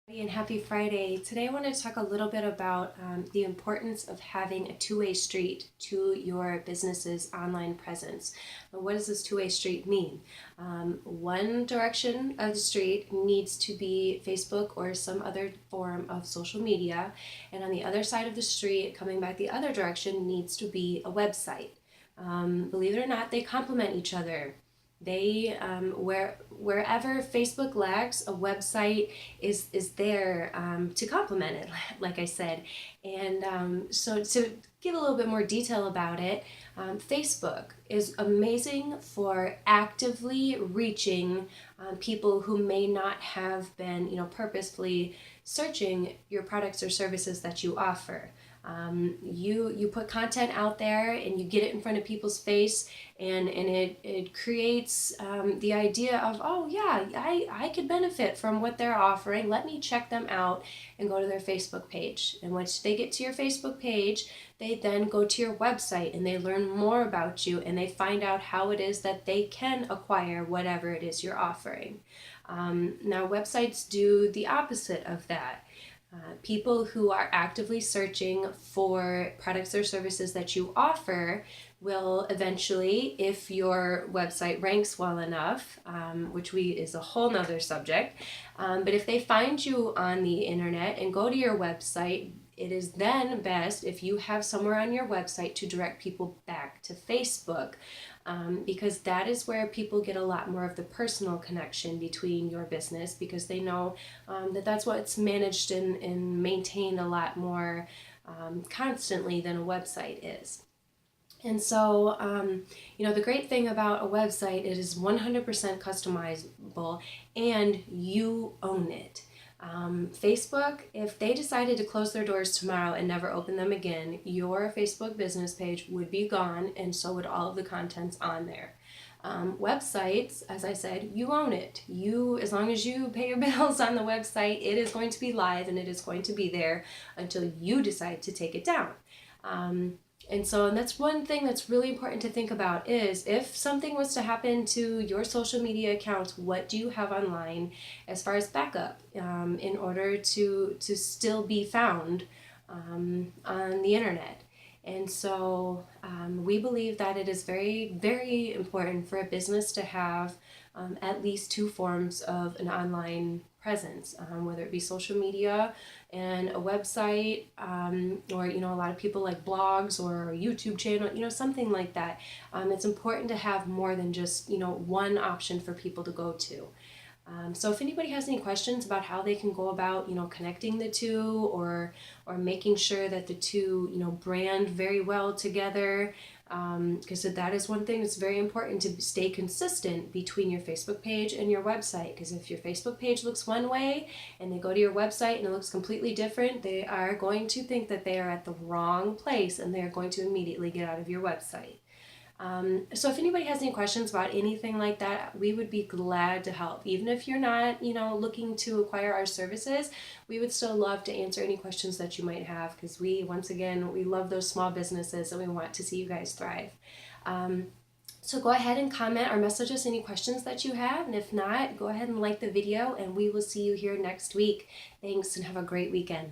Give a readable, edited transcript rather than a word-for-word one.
And happy Friday. Today I wanted to talk a little bit about the importance of having a two-way street to your business's online presence. What does this two-way street mean? One direction of the street needs to be Facebook or some other form of social media, and on the other side of the street, coming back the other direction, needs to be a website. Believe it or not, they complement each other. They wherever Facebook lacks, a website is there to complement it, like I said. And so to give a little bit more detail about it, Facebook is amazing for actively reaching people who may not have been, purposefully searching your products or services that you offer. You put content out there and you get it in front of people's face, and it creates the idea of, oh yeah, I could benefit from what they're offering. Let me check them out and go to their Facebook page. And once they get to your Facebook page, they then go to your website and they learn more about you and they find out how it is that they can acquire whatever it is you're offering. Now, websites do the opposite of that. People who are actively searching for products or services that you offer will eventually, if your website ranks well enough, which is a whole nother subject, but if they find you on the internet and go to your website, it is then best if you have somewhere on your website to direct people back to Facebook, because that is where people get a lot more of the personal connection between your business, because they know that that's what's managed and maintained a lot more constantly than a website is. And so, the great thing about a website, it is 100% customizable and you own it. Facebook, if they decided to close their doors tomorrow and never open them again, your Facebook business page would be gone, and so would all of the contents on there. Websites, as I said, you own it. As long as you pay your bills on the website, it is going to be live and it is going to be there until you decide to take it down. And that's one thing that's really important to think about is if something was to happen to your social media accounts, what do you have online as far as backup in order to still be found on the internet? And so we believe that it is very, very important for a business to have at least two forms of an online presence, whether it be social media and a website, or a lot of people like blogs or a YouTube channel, something like that. It's important to have more than just one option for people to go to. So if anybody has any questions about how they can go about, connecting the two or making sure that the two, brand very well together, because that is one thing that's very important, to stay consistent between your Facebook page and your website. Because if your Facebook page looks one way and they go to your website and it looks completely different, they are going to think that they are at the wrong place and they are going to immediately get out of your website. So if anybody has any questions about anything like that, we would be glad to help. Even if you're not, looking to acquire our services, we would still love to answer any questions that you might have, because we love those small businesses and we want to see you guys thrive. So go ahead and comment or message us any questions that you have. And if not, go ahead and like the video and we will see you here next week. Thanks and have a great weekend.